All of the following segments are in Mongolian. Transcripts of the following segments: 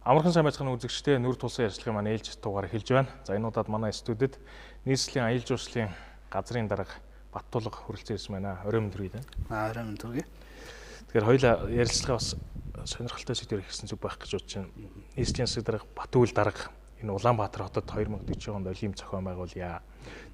Амархан сайн байцгааны үзэгчдээ нүр тулсан ярилцлагын маань ээлж тугаар эхэлж байна. За энэ удаад манай студид нийслэлийн аялал жуулчлалын газрын дарга Баттулга хүрэлцэн ирсэн байна. Орой мэнд хүргэе. Орой мэнд хүргэе. Тэгэхээр хоёулаа ярилцлага бас сонирхолтой сэдвээр ихсэн зүг байх гэж бодож байна. Нийслэлийн засаг дарга Батүл дарга энэ Улаанбаатар хотод 2040 онд олимп зохион байгуулъя.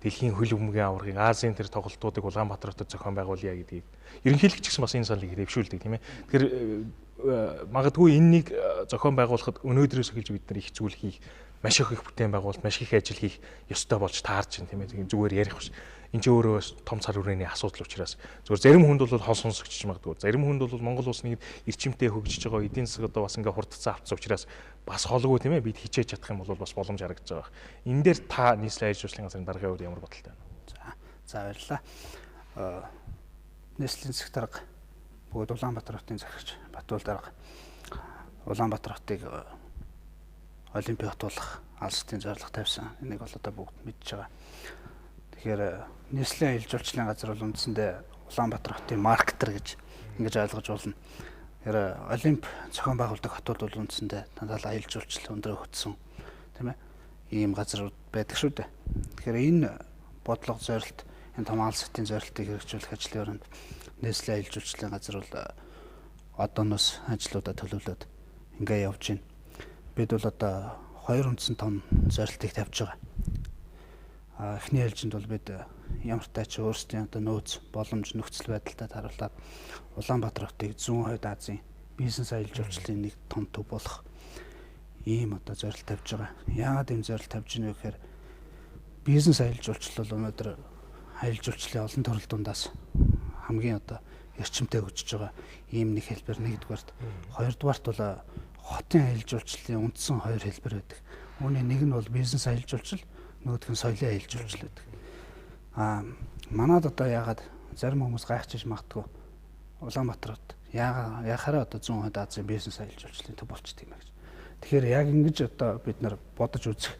Дэлхийн хөл бөмбөгийн аваргыг Азийн тэр тоглолтуудыг Улаанбаатар хотод зохион байгуулъя гэдгийг ерөнхийлөгч гэсэн бас энэ саналыг дэвшүүлдэг тийм ээ. Тэгэхээр магадгүй энэнийг зохион байгуулахад өнөөдрөөс эхэлж бид нар их зүйл хийх, маш их бүтээн байгуулалт, маш их ажил хийх ёстой болж таарч байна тийм ээ. Зүгээр ярих биш. Энд чинь өөрөө том цар хүрээний асуудал учраас зүгээр зарим хүнд бол хол сонсогч магадгүй. Зарим хүнд бол Монгол улсны эрчимтэй хөгжиж байгаа эдийн засаг одоо бас ингээ хурдцсан авцсан учраас бас холгүй тийм ээ. Бид хичээж чадах юм бол бас боломж харагдаж байгаа. Энэ дээр та нийслэлийн аялал жуулчлалын газрын даргын өөр ямар бодолтой байна? За баярлалаа. Нийслэлийн засаг дарга бүгд Улаанбаатар хотын захирагч Батүл дарга Улаанбаатар хотыг олимпиад хот болох алсын зорилго тавьсан. Энийг бол одоо бүгд мэдж байгаа. Тэгэхээр нийслэлийн аялал жуулчлалын газар бол үндсэндээ Улаанбаатар хотын маркетер гэж ингэж ойлгож болно. Тэгэхээр олимп зохион байгуулдаг хотууд бол үндсэндээ надад аялал жуулчлал өндрөө хөтсөн тийм ээ. Ийм газрууд байдаг шүү дээ. Тэгэхээр энэ бодлого зорилт энэ том алс хотын зорилтыг хэрэгжүүлэх ажлын өрөөнд нийслэлийн аялал жуулчлалын газар бол одооноос ажлуудаа төлөвлөд ингээ явж байна. Бид бол одоо хоёр үндсэн том зорилтыг тавьж байгаа. Эхний ээлжинд бол бид ямартай ч өөрсдийн одоо нөөц боломж нөхцөл байдалтай харуулад Улаанбаатар хотыг зүүн хойд Азийн бизнес аялал жуулчлалын нэг том төв болох ийм одоо зорилт тавьж байгаа. Яагаад ийм зорилт тавьж байна вэ гэхээр бизнес аялал жуулчлал бол өнөөдөр аялал жуулчлалын олон төрөл дундаас хамгийн одоо эрчимтэй хөгжиж байгаа ийм нэг хэлбэр нэгдүгээрт. Хоёрдугаарт бол хотын аялал жуулчлалын үндсэн хоёр хэлбэр байдаг. Үүний нэг нь бол бизнес аялал жуулчлал, нөгөөх нь соёлын аялал жуулчлал байдаг. Манайд одоо яагаад зарим хүмүүс гайхчихж магадгүй Улаанбаатар хот яхаараа одоо зүүн хойд Азийн бизнес аялал жуулчлалын төв болчтой юм гэж. Тэгэхээр яг ингэж одоо бид нар бодож үзэх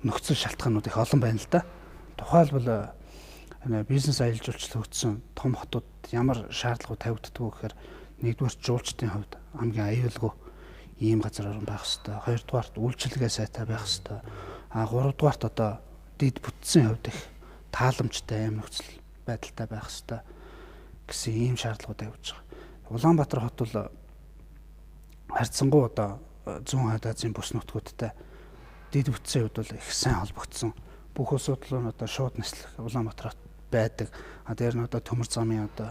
нөхцөл шалтгаанууд их олон байна л да. Тухайлбал бизнес аялал жуулчлал хөтсөн том хотууд ямар шаардлагууд тавигддаг вэ гэхээр нэгдүгээр жуулчдын хувьд хамгийн аюулгүй ийм газар орон байх хэрэгтэй. Хоёрдугаарт үйлчилгээ сайтай байх хэрэгтэй. Гуравдугаарт одоо дид бүтцийн хувьд их тааламжтай аим нөхцөл байдалтай байх хэрэгтэй гэсэн ийм шаардлагууд тавьж байгаа. Улаанбаатар хот бол харьцангуй одоо зүүн хойд Азийн бүс нутгуудтай дид бүтцийн хувьд бол их сайн холбогдсон. Бүх асуудал нь одоо шууд нислэх Улаанбаатар хот байдаг. Дээр нь одоо төмөр замын одоо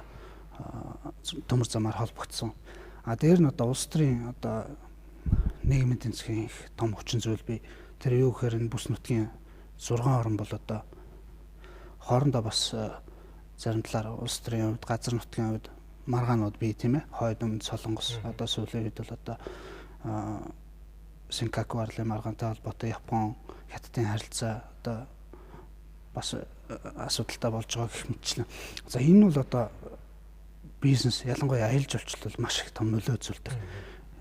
төмөр замаар холбогдсон. Дээр нь одоо улс төрийн одоо нийгмийн эдийн засгийн их том хүчин зүйл бий. Тэр юу гэхээр энэ бүс нутгийн 6 орн бол одоо хоорондоо бас зарим талаар улс төрийн хувьд, газар нутгийн хувьд маргаанууд бий тийм ээ. Хойд өмнөд Солонгос одоо сүүлийн үед бол одоо Сингапур арлын маргаантай холбоотой Япон, Хятадын харилцаа одоо бас асуудалтай болж байгаа гэх мэтчлэн. За энэ бол одоо бизнес ялангуяа аялал жуулчлал бол маш их том нөлөө үзүүлдэг.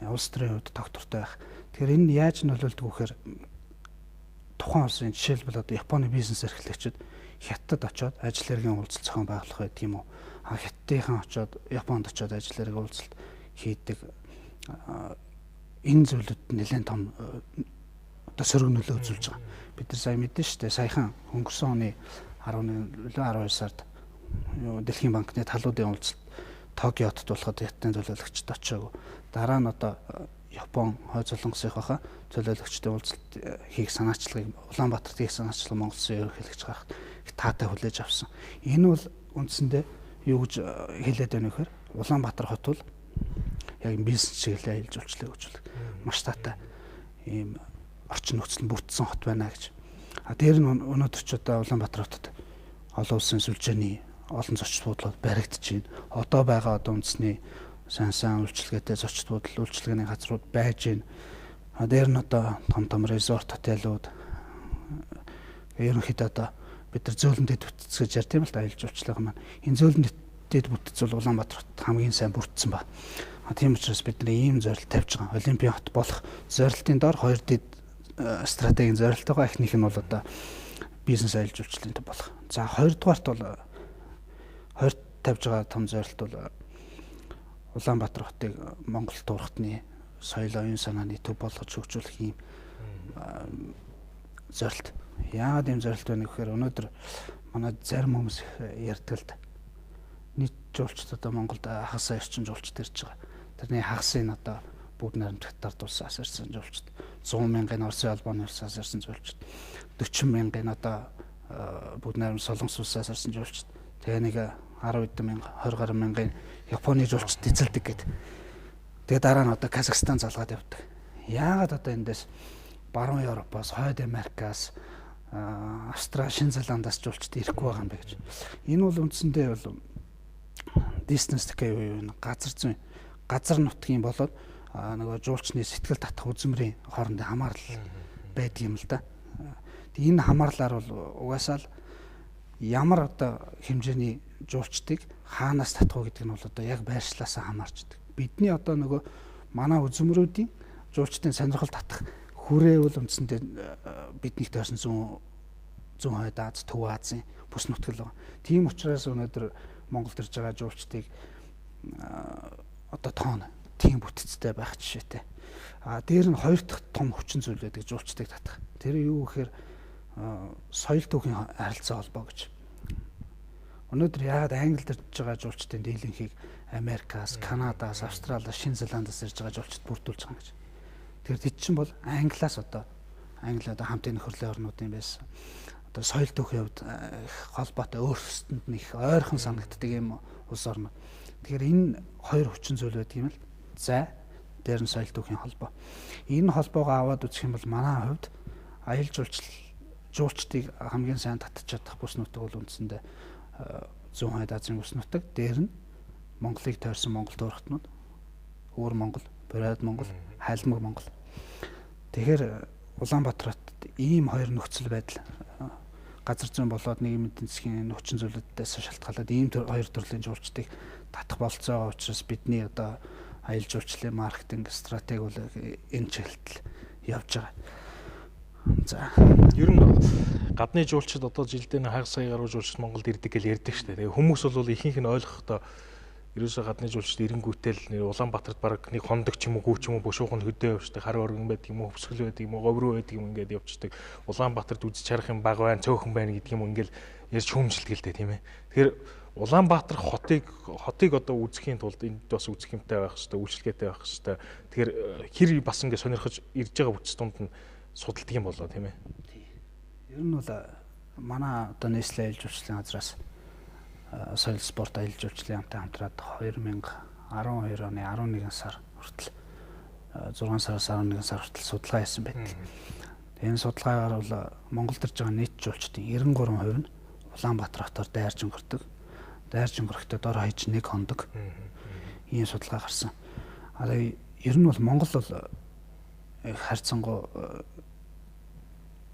Улс төрийн хувьд доктортой байх. Тэгэхээр энэ яаж нөлөөлдөг вэ гэхээр тухайн улсын жишээлбэл одоо Японы бизнес эрхлэгчид Хятадд очоод ажил хэргийн уулзалт зохион байгуулах байдаг юм уу? Хятадынхан очоод Японд очоод ажил хэргийн уулзалт хийдэг. Энэ зүйлүүд нэлээд том одоо сөрөг нөлөө үзүүлж байгаа. Бид нар сайн мэдэн шүү дээ. Саяхан өнгөрсөн оны 12 сард Дэлхийн банкны талуудын уулзалт Токиод тулахад Хятадын төлөөлөгчд очоогүй. Дараа нь одоо Япон, Хойд Солонгосынхаа төлөөлөгчдийн уулзалт хийх санаачлагыг Улаанбаатарт хийх санаачлагыг Монгол Улсын ерөнхийлөгч гаргах их таатай хүлээж авсан. Энэ бол үндсэндээ юу гэж хэлээд байна вэ гэхээр Улаанбаатар хот бол яг бизнес чиглэлийн аялал жуулчлалыг хөгжүүлэх маш таатай ийм орчин нөхцөл бүтсэн хот байна гэж. Дээр нь өнөөдөр ч одоо Улаанбаатар хотод олон улсын сүлжээний олон зочд буудлууд баригдаж байна. Одоо байгаа одоо үндэсний сайн үйлчилгээтэй зочд буудал, үйлчилгээний газрууд байж байна. Дээр нь одоо том резорт хотелууд ерөнхийдөө одоо бид нар зөөлөн дэд бүтц гэж ярьж тийм л да аялал жуулчлалын маань. Энэ зөөлөн дэд бүтц бол Улаанбаатар хот хамгийн сайн бүрдсэн ба. Тийм учраас бид нар ийм зорилт тавьж байгаа. Олимпийн хот болох зорилтын дор хоёр дэд стратегийн зорилт байгаа. Эхнийх нь бол одоо бизнес аялал жуулчлалын төв болох. За хоёрдугаарт бол тавьж байгаа том зорилт бол Улаанбаатар хотыг Монгол туурхтны соёл оюун санааны төв болгож хөгжүүлэх юм зорилт. Яагаад ийм зорилт байна гэхээр өнөөдөр манай зарим хүмүүс ярьдаг л да. Нийт жуулчд одоо Монголд хагасаа ирчин жуулчд ирж байгаа. Тэрний хагасын одоо бүгд найрамдагтаар дулсаас ирсэн жуулчд, 100 мянган Оросын албаны улсаас ирсэн жуулчд, 40 мянган одоо бүгд найрамд Солонгос улсаас ирсэн жуулчд, тэгээ нэг 10 хэдэн мянга, 20 гаруй мянган Японы жуулчд эзэлдэг гэд. Тэгээ дараа нь одоо Казахстан залгаад явдаг. Яагаад одоо эндээс Баруун Европоос, Хойд Америкаас, Австрали, Шинэ Зеландаас жуулчд ирэхгүй байгаа юм бэ гэж. Энэ бол үндсэндээ бол бизнес гэхээ юу газар нутгийн болоод нөгөө жуулчны сэтгэл татах үзмрийн хоорондын хамаарлал байдаг юм л да. Тэгээ энэ хамаарлаар бол угаасаа л ямар одоо хэмжээний жуулчдыг хаанаас татах вэ гэдэг нь бол одоо яг байршлаасаа хамаарчдаг. Бидний одоо нөгөө манай үзмрүүдийн жуулчдын сонирхол татах хүрээ бол үндсэндээ биднийх дээрсэн зүүн хойд Аз, Төв Азийн бүс нутгал байгаа. Тийм учраас өнөөдөр Монголд ирж байгаа жуулчдыг одоо тоон тийм бүтцтэй байх жишээтэй. Дээр нь хоёр дахь том хүчин зүйл байдаг жуулчдыг татах. Тэр юу гэхээр соёл түүхийн харилцаа холбоо гэж. Өнөөдөр яагаад Англид ирж байгаа жуулчдын дийлэнхийг Америкаас, Канадаас, Австралиас, Шинэ Зеландаас ирж байгаа жуулчд бүрдүүлж байгаа гэж. Тэгэхээр тэд чинь бол Англиас одоо хамтын нөхөрлөлийн орнуудын байсан. Одоо соёл түүхийн хувьд холбоотой өөрсдөнд нь их ойрхон санагддаг юм улс орнууд. Тэгэхээр энэ хоёр хүчин зүйл байдаг юм л. За дээр нь соёл түүхийн холбоо. Энэ холбоогоо аваад үзэх юм бол манай хувьд аял жуулчдыг хамгийн сайн татчих чадах бүс нутаг бол үндсэндээ зүүн хойд Азийн бүс нутаг, дээр нь Монголыг тойрсон Монгол дүүргтнүүд, Өвөр Монгол, Бурайд Монгол, Хайлмаг Монгол. Тэгэхээр Улаанбаатар хотод ийм хоёр нөхцөл байдал газар зүйн болоод нийгмийн эдийн засгийн хүчин зүйлүүдээс шалтгаалаад ийм хоёр төрлийн жуулчдыг татах болцоо учраас бидний одоо аял жуулчлалын маркетинг стратеги бол энэ чиглэлд явж байгаа. За ер нь гадны жуулчид одоо жилдээ хагас сая гаруй жуулчид Монголд ирдэг гэж ярьдаг шүү дээ. Тэгээ хүмүүс бол ихэнх нь ойлгохдоо ерөөсөө гадны жуулчид ирэнгүүтэл Улаанбаатарт баг нэг хондог ч юм уу гүү ч юм уу бушуухан хөдөө явждаг, хар оргон байдаг юм уу, хөвсгөл байдаг юм уу, говруу байдаг юм ингээд явждаг. Улаанбаатарт үзэж харах юм баг байна, цөөхөн байна гэдэг юм ингээл ярьж хүмжилдэг л дээ тийм ээ. Тэгэхээр Улаанбаатар хотыг одоо үзэхийн тулд энд бас үзэх юмтай байх хэрэгтэй, үйлчлэгээтэй байх хэрэгтэй. Тэгэхээр хэр бас ингээд сонирхож ирж байгаа бүтэц тунд нь судалдаг юм болоо тийм ээ. Ер нь бол манай одоо нийслэлийн аял жуулчлалын газраас соёл спорт аял жуулчлалын хамтаа хамтраад 2012 оны 11 сар хүртэл 6 сараас 11 сар хүртэл судалгаа хийсэн байдаг. Энэ судалгаагаар бол Монголд ирж байгаа нийт жуулчдын 93% нь Улаанбаатар хотоор дайрж өнгөрдөг. Дайрж өнгөрөхдөө дор хаяж 1 хондог. Ийм судалгаа гарсан. Ер нь бол Монгол бол харьцангуй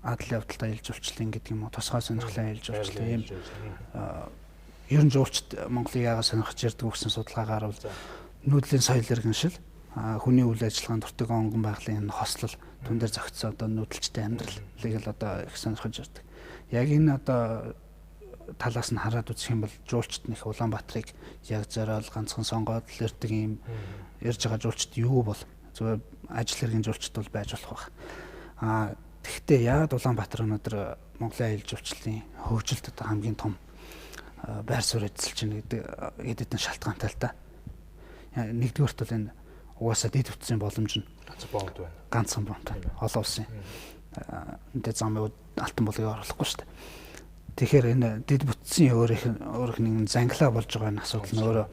адал явдалтай аял жуулчлалын гэдэг юм уу, тусгай сонирхлын аял жуулчлал ийм ер нь жуулчд Монголыг яагаад сонирхож ирдэг гэсэн судалгаагаар бол нүүдлийн соёл иргэншил, хүний үйл ажиллагаанд дуртай онгон байгалийн хослол, түн дээр зохицсон одоо нүүдэлчтэй амьдралыг л одоо их сонирхож ирдэг. Яг энэ одоо талаас нь хараад үзэх юм бол жуулчд нэх Улаанбаатарыг яг зориул ганцхан сонгоод л ирдэг юм ирж байгаа жуулчд юу бол зөв ажил хэргийн жуулчд бол байж болох байх. Тэгэхдээ яагаад Улаанбаатар өнөөдөр Монголын аял жуулчлалын хөгжилд одоо хамгийн том байр суурь эзэлж байна гэдэг нь шалтгаантай л да. Нэгдүгээрт бол энэ угаасаа дэд бүтцийн боломж нь ганцхан бонд байна. Олон улсын энэ замыг алтан булыг оруулахгүй шүү дээ. Тэгэхээр энэ дэд бүтцийн өөрөх нэг зангилаа болж байгаа энэ асуудал нь өөрөө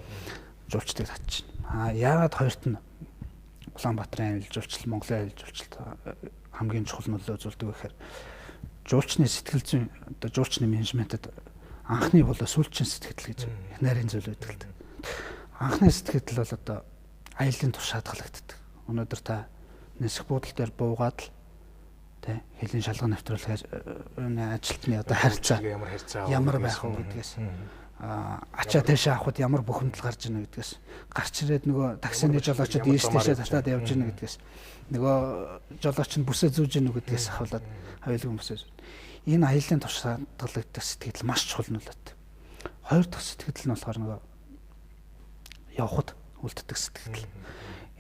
жуулчдыг татж байна. Яагаад хоёрт нь Улаанбаатарын аял жуулчлал, Монголын аял жуулчлал хамгийн чухал нөлөө үзүүлдэг вэ гэхээр жуулчны сэтгэл зүйн одоо жуулчны менежментэд анхны бол сүүлчийн сэтгэл гэж нарийн зүйл байдаг л дээ. Анхны сэтгэл бол одоо аялын турш хадгалагддаг. Өнөөдөр та нисэх буудлын дээр буугаад л тэ хэлийн шалган навтруулах ажилтны одоо харьцаа ямар байх вэ гэдгээс ачаа тэшээ авахд ямар бухимдал гарч ийнэ гэдгээс гарч ирээд нөгөө таксины жолоочд ийш тийшээ татаад явж ийнэ гэдгээс нөгөө жолооч нь бүсээ зүүж ийнэ гэдгээс ахуулаад аюулгүй бүсээ. Энэ аялын турш хадгалагддаг сэтгэл маш чухал нөлөөтэй. Хоёр дахь сэтгэл нь болохоор нөгөө явхад үлддэг сэтгэл.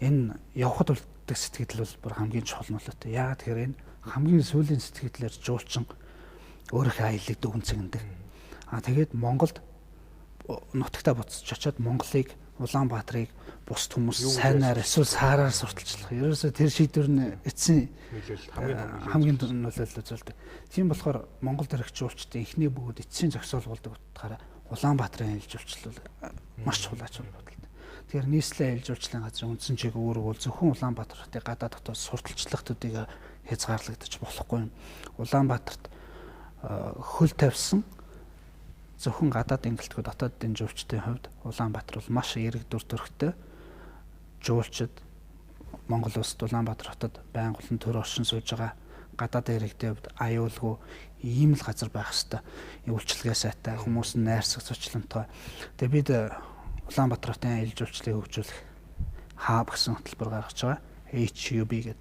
Энэ явхад үлддэг авдаг сэтгэл бол бүр хамгийн чухал нь л яагаад тэгэхээр энэ хамгийн сүүлийн сэтгэлээр жуулчин өөрийнхөө аяллыг дүгнцэгнэдэг. Тэгээд Монголд нутагтаа буцаж очиод Монголыг Улаанбаатарыг бусд хүмүүс сайнаар эсвэл саараар сурталчлах. Ерөөсөө тэр шийдвэр нь эцсийн хамгийн нөлөөлөл үзүүлдэг. Тийм болохоор Монголд ирэх жуулчдын эхний бүгд эцсийн зохисол болдог утгаараа Улаанбаатарын аялал жуулчлал маш чухал ач холбогдолтой. Тэгэхээр нийслэлийн аялал жуулчлалын газрын үндсэн чиг өөрөө бол зөвхөн Улаанбаатар хотын гадаад дотоод сурталчлалтуудыг хязгаарлагдаж болохгүй юм. Улаанбаатарт хөл тавьсан зөвхөн гадаад ингэлтгүй дотоодын жуулчдын хувьд Улаанбаатар бол маш эерэг дүр төрхтэй жуулчид Монгол улсад Улаанбаатар хотод байнга болон төр оршин сууж байгаа гадаад иргэдийн хувьд аюулгүй ийм л газар байх хэвээр үйлчлэгээ сайтай хүмүүс нь найрсаг зочлонтой. Тэгээ бид Улаанбаатар хотын аялал жуулчлалыг хөгжүүлэх хаб гэсэн хөтөлбөр гаргаж байгаа. HUB гэдэг.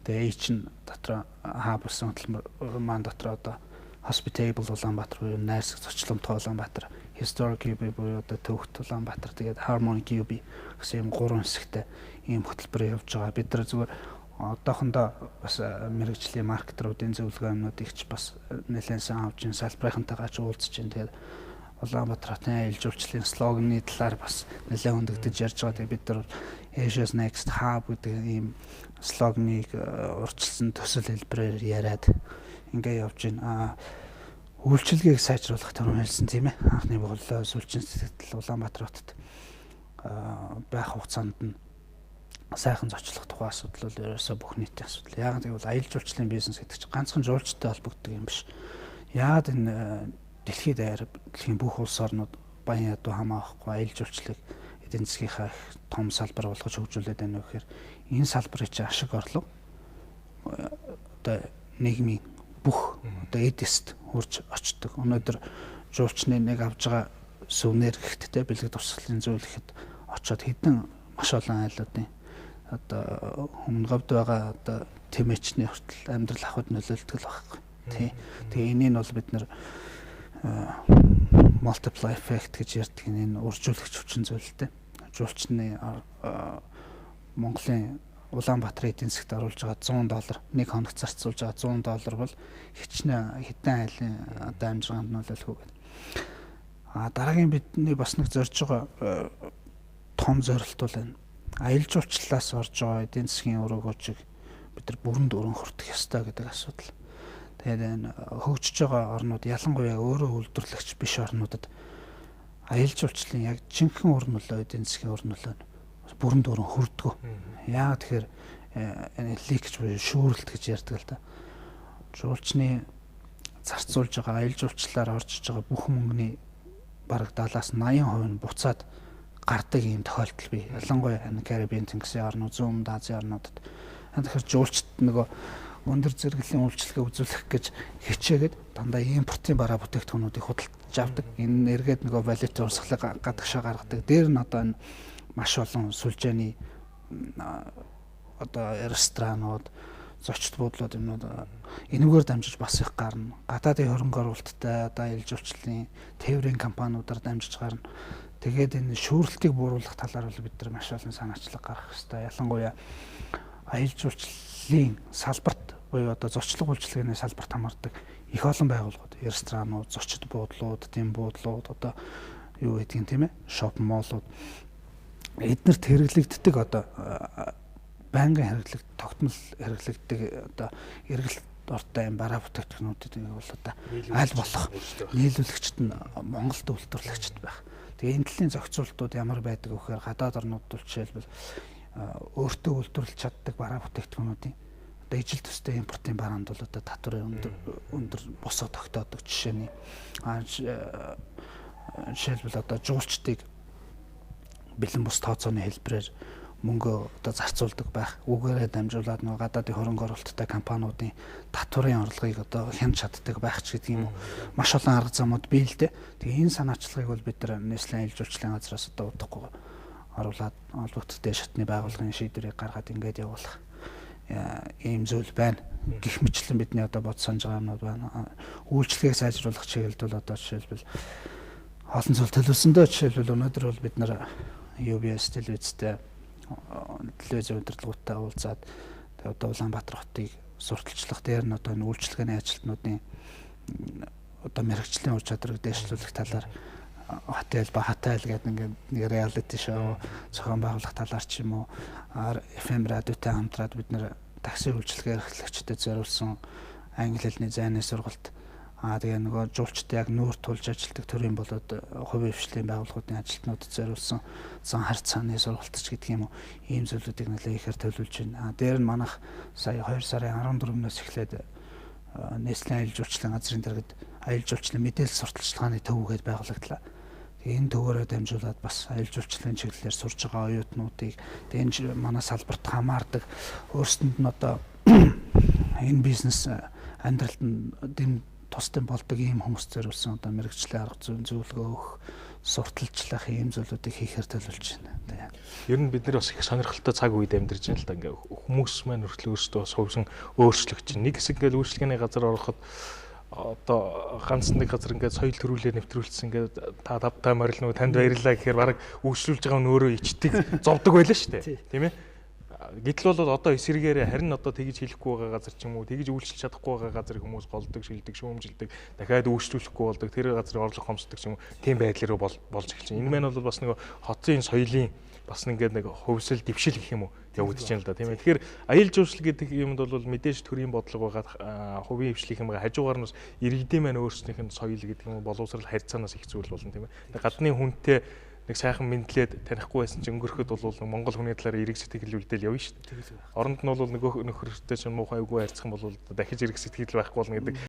Тэгээ H нь дотор хаб гэсэн хөтөлбөр маань дотор одоо Hospitable Улаанбаатар буюу найрсаг зочломтой Улаанбаатар, Historic UB буюу одоо төвхт Улаанбаатар, тэгээд Harmonic UB гэсэн ийм гурван хэсэгтэй ийм хөтөлбөр явж байгаа. Бид нар зүгээр одоохондоо бас мэрэгжлийн маркетеруудын зөвлөгөөнүүдийг ч бас нэлээд сайн авч ин салбарынхантайгаа ч уулзж ин тэгээд Улаанбаатар хотын аялал жуулчлалын слоганы талаар бас нэлээд хөндөгдөж ярьж байгаа. Тэгээд бид нар Asia's Next Hub гэдэг ийм слоганыг урьдчилсан төсөл хэлбэрээр яриад ингээ явж байна. Үйлчлэгийг сайжруулах төрөм хэлсэн тийм ээ. Анхны боглоо сүлжин сэтгэл Улаанбаатар хотод байх хугацаанд нь сайхан зочлох тухай асуудал бол ерөөсөө бүх нийтийн асуудал. Яагаад гэвэл аялал жуулчлалын бизнес гэдэг чинь ганцхан жуулчтай холбогддог юм биш. Яагаад энэ дэлхийд даяар дэлхийн бүх улс орнууд баян ядуу хамаахгүй аялал жуулчлалыг эдийн засгийнхаа том салбар болгож хөгжүүлээд байна вэ гэхээр энэ салбарын чинь ашиг орлого одоо нийгмийн бүх одоо эдист хурж очдог. Өнөөдөр жуулчны нэг авж байгаа сүвнэр гэхтээ бэлэг дурсгалын зүйл ихэд очоод хэдэн маш олон айлуудын одоо өмнө говьд байгаа одоо тэмээчний хүртэл амьдрал ахуйд нөлөөлдөг л байхгүй. Тий. Тэгээ энийг бол бид нэр multiply effect гэж ярьдаг энэ үржүүлэгч хүчин зүйлтэй. Жуулчны Монголын Улаанбаатарын эдийн засгт оруулж байгаа $100 нэг хоногт зарцуулж байгаа $100 бол хичнээн хэдэн айлын одоо амжиргаанд нөлөөлөх үг. Дараагийн бидний бас нэг зорж байгаа том зорилт бол энэ аялал жуулчлалаас орж байгаа эдийн засгийн өрөөгөөчийг бид нар бүрэн дүүрэн хүртэх ёстой гэдэг асуудал. Тэгээд энэ хөгжиж байгаа орнууд ялангуяа өөрөө үйлдвэрлэгч биш орнуудад аялал жуулчлалын яг жинхэнэ өр нөлөө эдийн засгийн өр нөлөө бүрэн дүүрэн хүрдэггүй. Яагаад тэгэхээр ликч буюу шүүрэлт гэж ярьдаг л да. Жуулчны зарцуулж байгаа аялал жуулчлалаар орж иж байгаа бүх мөнгөний бараг 70-80% нь буцаад гардаг ийм тохиолдол бий. Ялангуяа Карибын тэнгисийн орнууд, Зүүн Азийн орнуудад. Тэгэхээр жуулчд нөгөө өндөр зэрэглэлийн үйлчлэгээ үзүүлэх гэж хичээгээд дандаа импортын бараа бүтээгдэхүүнүүдийг худалдаж авдаг. Энэ эргээд нөгөө валют урсгалыг гадагшаа гаргадаг. Дээр нь одоо энэ маш олон сүлжээний одоо ресторанууд, зочд буудлууд юмнууд энэгээр дамжиж бас их гарна. Гадаадын хөрөнгө оруулалттай одоо аялал жуулчлалын тээврийн компаниудаар дамжиж гарна. Тэгээд энэ шүүрлтийг бууруулах талаар бол бид нар маш олон санаачлаг гаргах хэрэгтэй. Ялангуяа аялал жуулчлалын салбарт буюу одоо зочлог үйлчилгээний салбарт хамаардаг их олон байгууллагууд, ресторанууд, зочд буудлууд, дэм буудлууд одоо юу гэдгийг тийм ээ, шоп моллууд эднэрт хэрэглэгддэг одоо байнгын хэрэглэгдэх, тогтмол хэрэглэгддэг одоо эргэлт ортой юм бараа бүтээгдэхүүнүүдийг бол одоо аль болох нийлүүлэгчд нь Монголд үйлдвэрлэгчд байх. Тэгээ энэ төрлийн зохицуултууд ямар байдаг вэ гэхээр гадаад орнууд бол жишээлбэл өөртөө үйлдвэрлэж чаддаг бараа бүтээгдэхүүнүүдийн одоо ижил төстэй импортын бараанд бол одоо татварын өндөр босоо тогтоодог жишээний жишээлбэл одоо жуулчдыг бэлэн бус тооцооны хэлбэрээр мөнгө одоо зарцуулдаг байх. Үгээрээ дамжуулаад нөгөө гадаадын хөрөнгө оруулалттай компаниудын татварын орлогыг одоо хянаж чаддаг байх ч гэдэг юм уу. Маш олон арга замууд бий л дээ. Тэгээ энэ санаачлагыг бол бид нар нийслэлийн аялал жуулчлалын газраас одоо удахгүй оруулаад олбогдтой шатны байгууллагын шийдвэрийг гаргаад ингээд явуулах ийм зүйл байна. Гэх мэтлэн бидний одоо бод санаж байгаа юмнууд байна. Үйлчлэгийг сайжруулах чиглэлд бол одоо жишээлбэл олон зүйл төлөвлөсөн дөө. Жишээлбэл өнөөдөр бол бид нар UBS телевизтэй телевизийн удирдлагуудтай уулзаад тэгээ одоо Улаанбаатар хотыг сурталчлах дээр нь одоо энэ үйлчлэгээний ажилтнуудын одоо мэрэгжлийн ур чадварыг дэвшлүүлэх талаар хотел ба хатайл гэдэг нэг реалити шоу зохион байгуулах талаар ч юм уу FM радиотой хамтраад бид нэр такси үйлчлэгээ эрхлэгчдэд зориулсан англи хэлний зайны сургалт тэгээ нөгөө жуулчдад яг нүүр тулж ажилладаг төрийн болоод хувийн хвшлийн байгууллагуудын ажилтнуудад зориулсан зан харц цааны сургалтч гэдэг юм уу ийм зүйлүүдийг нэлээд ихээр төлөвлөж байна. Дээр нь манайх сая 2 сарын 14-өөс эхлээд Nestle аялал жуулчлалын газрын дэргэд аялал жуулчлалын мэдээлэл сурталчилгааны төвөөгд байгуулагдлаа. Тэгээ энэ төвөөрөө дамжуулаад бас аялал жуулчлалын чиглэлээр сурж байгаа оюутнуудыг энэ манай салбарт хамаардаг өөрсдөнд нь одоо энэ бизнес амьдралд нь тусдын болдог ийм хүмүүс зориулсан одоо мэрэгжлийн арга зүйн зөвлөгөө өгөх, сурталчлах ийм зүйлүүдийг хийхээр төлөвлөж байна. Ер нь бид нэр бас их сонирхолтой цаг үед амьдарч байна л да. Ингээ хүмүүс маань хүртэл өөрсдөө бас хувьсан өөрчлөгч. Нэг хэсэг ингээл үйлчлэгээний газар ороход одоо ганц нэг газар ингээд соёл төрүүлээ нэвтрүүлсэн ингээд та тавтай морил нөгөө танд баярлалаа гэхээр бараг үйлчлүүлж байгаа нь өөрөө ичдэг зовдөг байлаа шүү дээ. Тийм ээ. Гэтэл бол одоо эсэргээрээ харин одоо тэгж хийхгүй байгаа газар ч юм уу тэгж үйлчлж чадахгүй байгаа газар хүмүүс голдог, шилдэг, шүүмжилдэг, дахиад үйлчлүүлэхгүй болдог, тэр газрын орлого хомсдог ч юм уу тийм байдлаар болж эхэлж байна. Энэ маань бол бас нөгөө хотын соёлын бас ингээд нэг хувьсэл дэвшил гэх юм уу явагдаж байна л да тийм ээ. Тэгэхээр аялал жуулчлал гэдэг юмд бол мэдээж төрийн бодлого байгаа, хувийн хвшлих юм байгаа хажуугаар нь иргэдийн маань өөрсдийнх нь соёл гэдэг юм боловсрал харьцаанаас их зүйл болно тийм ээ. Гадны хүнтэй нэг сайхан мэдлээд танихгүй байсан ч өнгөрөхөд бол Монгол хүний талаар эрэг сэтгэл үлдээл явна шүү дээ. Оронд нь бол нөгөө нөхөртэй ч муухай үгүй харьцах юм бол дахиж эрэг сэтгэл байхгүй болно гэдэг